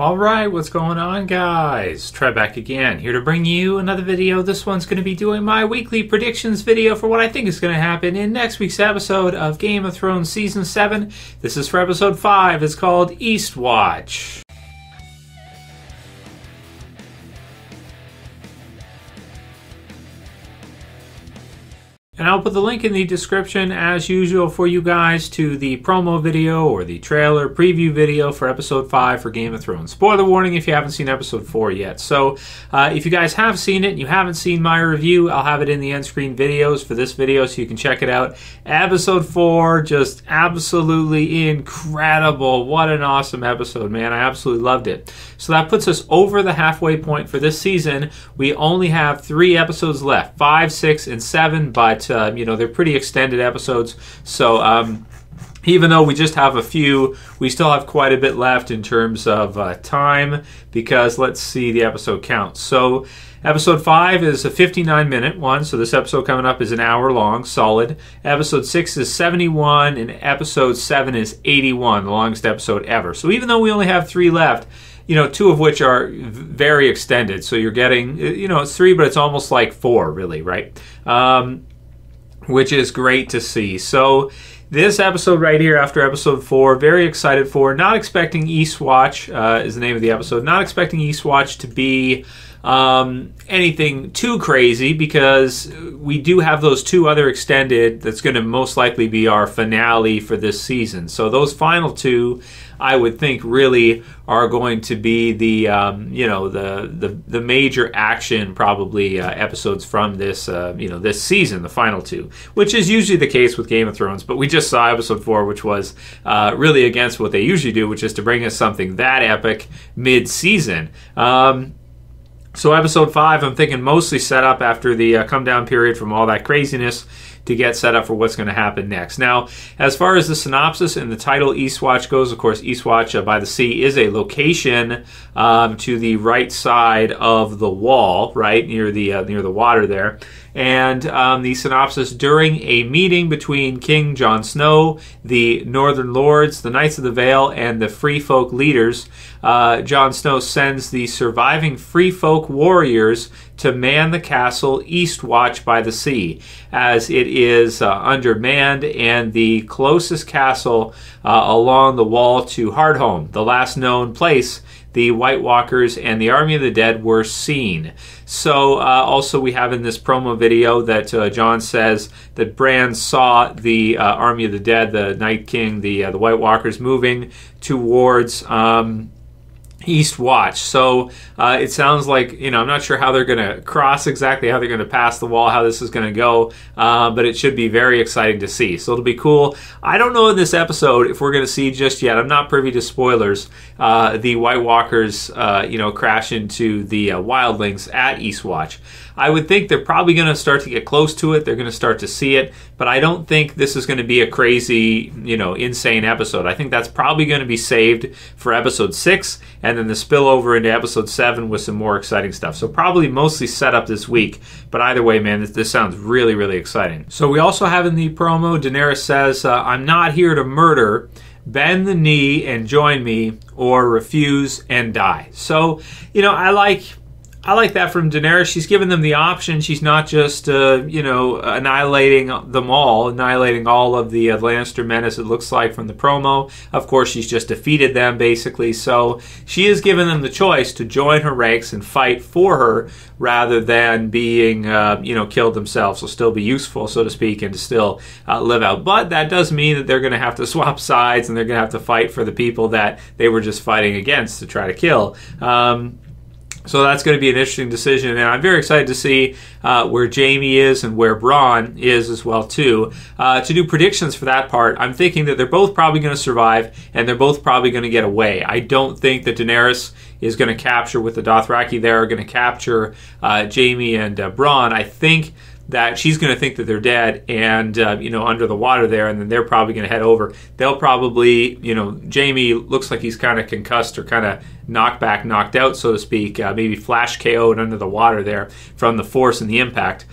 Alright, what's going on, guys? Trev back again, here to bring you another video. This one's going to be doing my weekly predictions video for what I think is going to happen in next week's episode of Game of Thrones Season 7. This is for episode 5. It's called Eastwatch. And I'll put the link in the description, as usual, for you guys to the promo video or the trailer preview video for Episode 5 for Game of Thrones. Spoiler warning if you haven't seen Episode 4 yet. So if you guys have seen it and you haven't seen my review, I'll have it in the end screen videos for this video so you can check it out. Episode 4, just absolutely incredible. What an awesome episode, man. I absolutely loved it. So that puts us over the halfway point for this season. We only have 3 episodes left, 5, 6, and 7, but they're pretty extended episodes, so even though we just have a few, we still have quite a bit left in terms of time, because let's see the episode count. So episode 5 is a 59-minute one, so this episode coming up is an hour long, solid. Episode 6 is 71, and episode 7 is 81, the longest episode ever. So even though we only have 3 left, 2 of which are very extended, so you're getting, it's 3, but it's almost like 4, really, right? Which is great to see. So this episode right here after episode 4, very excited for. Not expecting Eastwatch is the name of the episode. Not expecting Eastwatch to be anything too crazy, because we do have those 2 other extended that's going to most likely be our finale for this season. So those final 2, I would think, really are going to be the the major action probably episodes from this this season, the final 2, which is usually the case with Game of Thrones. But we just saw episode 4, which was really against what they usually do, which is to bring us something that epic mid-season. So episode 5, I'm thinking mostly set up after the come down period from all that craziness to get set up for what's going to happen next. Now, as far as the synopsis and the title Eastwatch goes, of course, Eastwatch-by-the-Sea is a location to the right side of the wall, right near the water there. And the synopsis: during a meeting between King Jon Snow, the Northern Lords, the Knights of the Vale, and the Free Folk leaders, Jon Snow sends the surviving Free Folk warriors to man the castle Eastwatch-by-the-Sea, as it is undermanned and the closest castle along the wall to Hardhome, the last known place the White Walkers and the Army of the Dead were seen. So also we have in this promo video that Jon says that Bran saw the Army of the Dead, the Night King, the White Walkers moving towards Eastwatch. So it sounds like, I'm not sure how they're going to cross exactly, how they're going to pass the wall, how this is going to go, but it should be very exciting to see. So it'll be cool. I don't know in this episode if we're going to see just yet, I'm not privy to spoilers, the White Walkers, crash into the wildlings at Eastwatch. I would think they're probably going to start to get close to it. They're going to start to see it, but I don't think this is going to be a crazy, insane episode. I think that's probably going to be saved for episode 6, and then the spillover into episode 7 with some more exciting stuff. So probably mostly set up this week, but either way, man, this sounds really, really exciting. So we also have in the promo, Daenerys says, I'm not here to murder. Bend the knee and join me, or refuse and die. So, I like that from Daenerys. She's given them the option. She's not just, annihilating them all, annihilating all of the Lannister men, as it looks like from the promo. Of course, she's just defeated them, basically. So she has given them the choice to join her ranks and fight for her, rather than being, killed themselves. So still be useful, so to speak, and to still live out. But that does mean that they're going to have to swap sides, and they're going to have to fight for the people that they were just fighting against to try to kill. So that's going to be an interesting decision, and I'm very excited to see where Jaime is and where Bronn is as well too. To do predictions for that part, I'm thinking that they're both probably going to survive, and they're both probably going to get away. I don't think that Daenerys is going to capture, with the Dothraki there, are going to capture Jaime and Bronn. I think that she's going to think that they're dead and, under the water there, and then they're probably going to head over. They'll probably, Jaime looks like he's kind of concussed or kind of knocked out, so to speak, maybe flash KO'd under the water there from the force and the impact.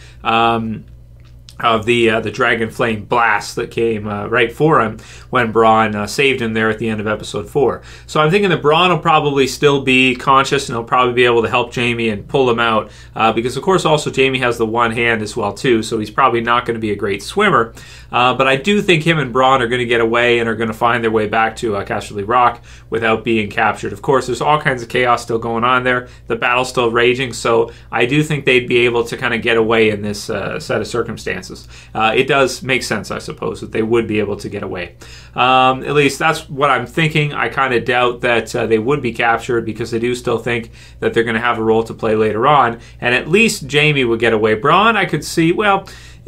of the dragon flame blast that came right for him when Bronn saved him there at the end of episode 4. So I'm thinking that Bronn will probably still be conscious, and he'll probably be able to help Jaime and pull him out, because of course also Jaime has the one hand as well too, so he's probably not going to be a great swimmer. But I do think him and Bronn are going to get away and are going to find their way back to Casterly Rock without being captured. Of course, there's all kinds of chaos still going on there. The battle's still raging, so I do think they'd be able to kind of get away in this set of circumstances. It does make sense, I suppose, that they would be able to get away. At least that's what I'm thinking. I kind of doubt that they would be captured, because I do still think that they're going to have a role to play later on, and at least Jaime would get away. Bronn, I could see, well,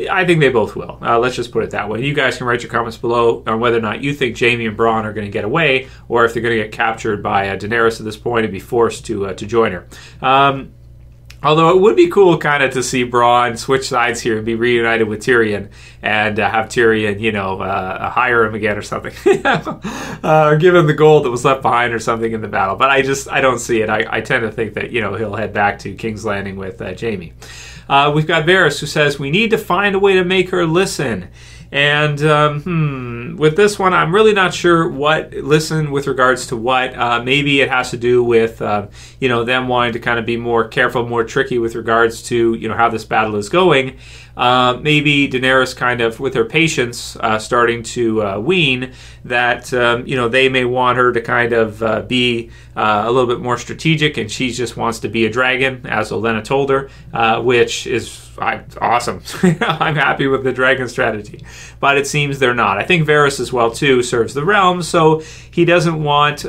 I think they both will. Let's just put it that way. You guys can write your comments below on whether or not you think Jaime and Bronn are going to get away, or if they're going to get captured by Daenerys at this point and be forced to join her. Although it would be cool kind of to see Bronn switch sides here and be reunited with Tyrion, and have Tyrion, hire him again or something. Or give him the gold that was left behind or something in the battle. But I don't see it. I tend to think that, he'll head back to King's Landing with Jaime. We've got Varys, who says, we need to find a way to make her listen. And with this one, I'm really not sure what listen with regards to what. Maybe it has to do with them wanting to kind of be more careful, more tricky with regards to how this battle is going. Maybe Daenerys kind of, with her patience, starting to wean that they may want her to kind of be a little bit more strategic, and she just wants to be a dragon, as Olenna told her, which is awesome. I'm happy with the dragon strategy, but it seems they're not. I think Varys as well too serves the realm, so he doesn't want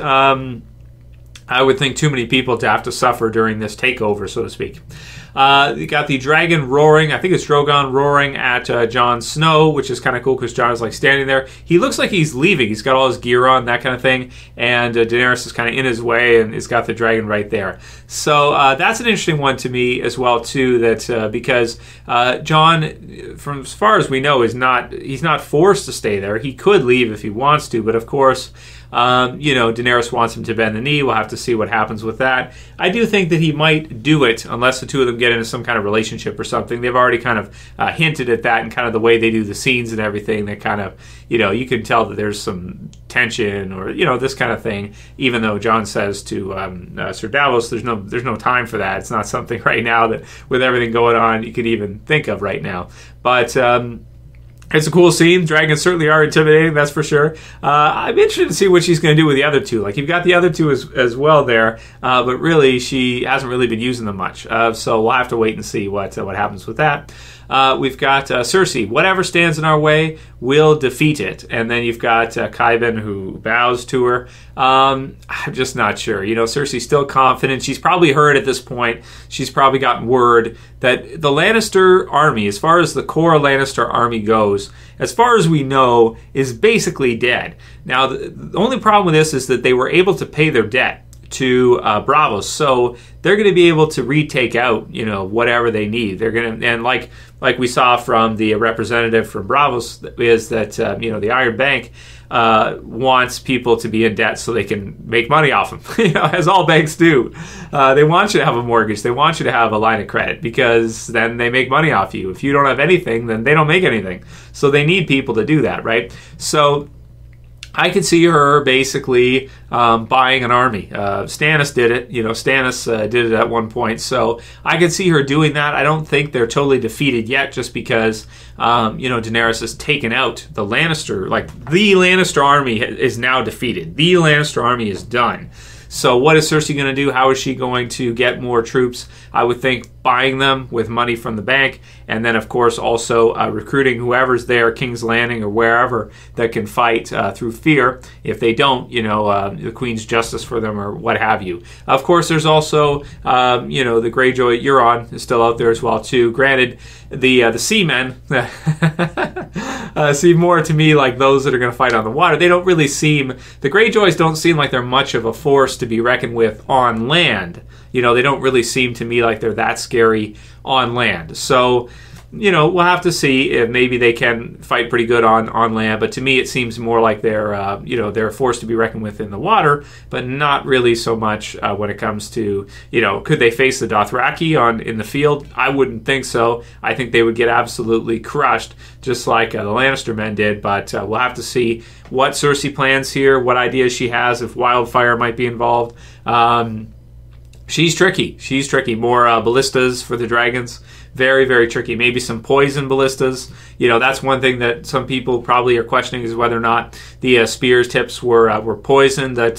I would think too many people to have to suffer during this takeover, so to speak. You got the dragon roaring. I think it's Drogon roaring at Jon Snow, which is kind of cool because Jon is like standing there. He looks like he's leaving. He's got all his gear on, that kind of thing. And Daenerys is kind of in his way, and he's got the dragon right there. So that's an interesting one to me as well too. That because Jon, from as far as we know, he's not forced to stay there. He could leave if he wants to, but of course. Daenerys wants him to bend the knee. We'll have to see what happens with that. I do think that he might do it unless the two of them get into some kind of relationship or something. They've already kind of hinted at that, and kind of the way they do the scenes and everything. That kind of, you can tell that there's some tension or this kind of thing. Even though Jon says to Sir Davos, there's no time for that. It's not something right now that with everything going on you could even think of right now. But. It's a cool scene. Dragons certainly are intimidating, that's for sure. I'm interested to see what she's going to do with the other two. Like, you've got the other two as well there, but really, she hasn't really been using them much. So we'll have to wait and see what happens with that. We've got Cersei. Whatever stands in our way, we'll defeat it. And then you've got Qyburn, who bows to her. I'm just not sure. Cersei's still confident. She's probably heard at this point, she's probably gotten word that the Lannister army, as far as the core Lannister army goes, as far as we know, is basically dead. Now, the only problem with this is that they were able to pay their debt to Braavos, so they're going to be able to retake out, whatever they need. They're going to, and like we saw from the representative from Braavos, is that the Iron Bank wants people to be in debt so they can make money off them, as all banks do. They want you to have a mortgage. They want you to have a line of credit because then they make money off you. If you don't have anything, then they don't make anything. So they need people to do that, right? So I could see her basically buying an army. Stannis did it. Stannis did it at one point. So I could see her doing that. I don't think they're totally defeated yet just because, Daenerys has taken out the Lannister. Like, the Lannister army is now defeated. The Lannister army is done. So what is Cersei going to do? How is she going to get more troops? I would think buying them with money from the bank, and then, of course, also recruiting whoever's there, King's Landing or wherever, that can fight through fear. If they don't, the Queen's justice for them or what have you. Of course, there's also, the Greyjoy Euron is still out there as well, too. Granted, the seamen seem more to me like those that are going to fight on the water. They don't really seem, the Greyjoys don't seem like they're much of a force to be reckoned with on land. They don't really seem to me like they're that scary on land. So we'll have to see if maybe they can fight pretty good on land. But to me, it seems more like they're they're a force to be reckoned with in the water, but not really so much when it comes to, could they face the Dothraki in the field? I wouldn't think so. I think they would get absolutely crushed, just like the Lannister men did. But we'll have to see what Cersei plans here, what ideas she has, if wildfire might be involved. She's tricky. She's tricky. More ballistas for the dragons. Very, very tricky. Maybe some poison ballistas. That's one thing that some people probably are questioning, is whether or not the spears tips were poisoned that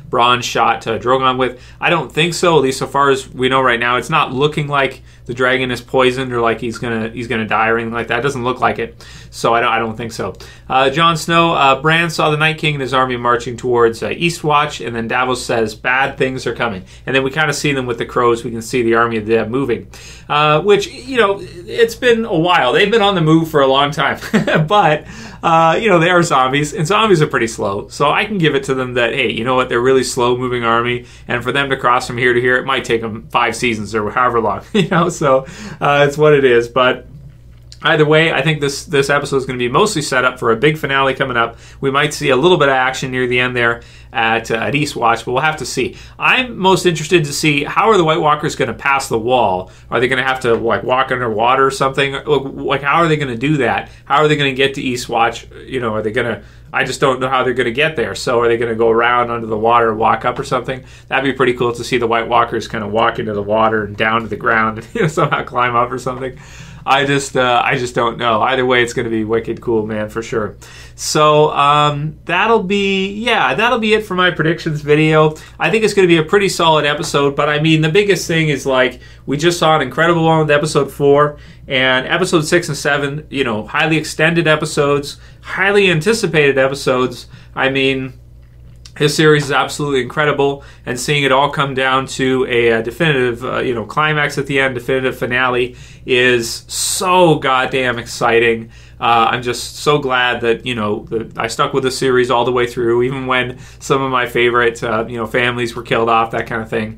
Bronn shot Drogon with. I don't think so. At least so far as we know right now, it's not looking like the dragon is poisoned or like he's gonna die or anything like that. It doesn't look like it. So I don't think so. Jon Snow, Bran saw the Night King and his army marching towards Eastwatch, and then Davos says bad things are coming. And then we kind of see them with the crows. We can see the army of the dead moving, which it's been a while. They've been on the move for a long time, but they are zombies, and zombies are pretty slow. So I can give it to them that, hey, you know what? They're really slow moving army, and for them to cross from here to here, it might take them 5 seasons or however long. So it's what it is. But either way, I think this episode is going to be mostly set up for a big finale coming up. We might see a little bit of action near the end there at Eastwatch, but we'll have to see. I'm most interested to see, how are the White Walkers going to pass the wall? Are they going to have to walk underwater or something? How are they going to do that? How are they going to get to Eastwatch? Are they going to? I just don't know how they're going to get there. So are they going to go around under the water and walk up or something? That'd be pretty cool to see the White Walkers kind of walk into the water and down to the ground and somehow climb up or something. I just don't know. Either way, it's going to be wicked cool, man, for sure. So that'll be it for my predictions video. I think it's going to be a pretty solid episode. But I mean, the biggest thing is, we just saw an incredible one with episode 4 and episode 6 and 7. Highly extended episodes, highly anticipated episodes. I mean, his series is absolutely incredible, and seeing it all come down to a definitive, climax at the end, definitive finale, is so goddamn exciting. I'm just so glad that, that I stuck with the series all the way through, even when some of my favorite, families were killed off, that kind of thing.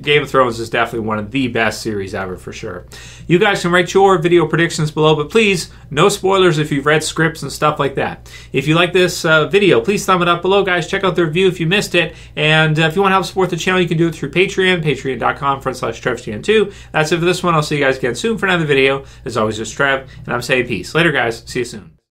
Game of Thrones is definitely one of the best series ever, for sure. You guys can write your video predictions below, but please, no spoilers if you've read scripts and stuff like that. If you like this video, please thumb it up below, guys. Check out the review if you missed it. And if you want to help support the channel, you can do it through Patreon, patreon.com/TrevTN2. That's it for this one. I'll see you guys again soon for another video. As always, just Trev, and I'm saying peace. Later, guys. See you soon.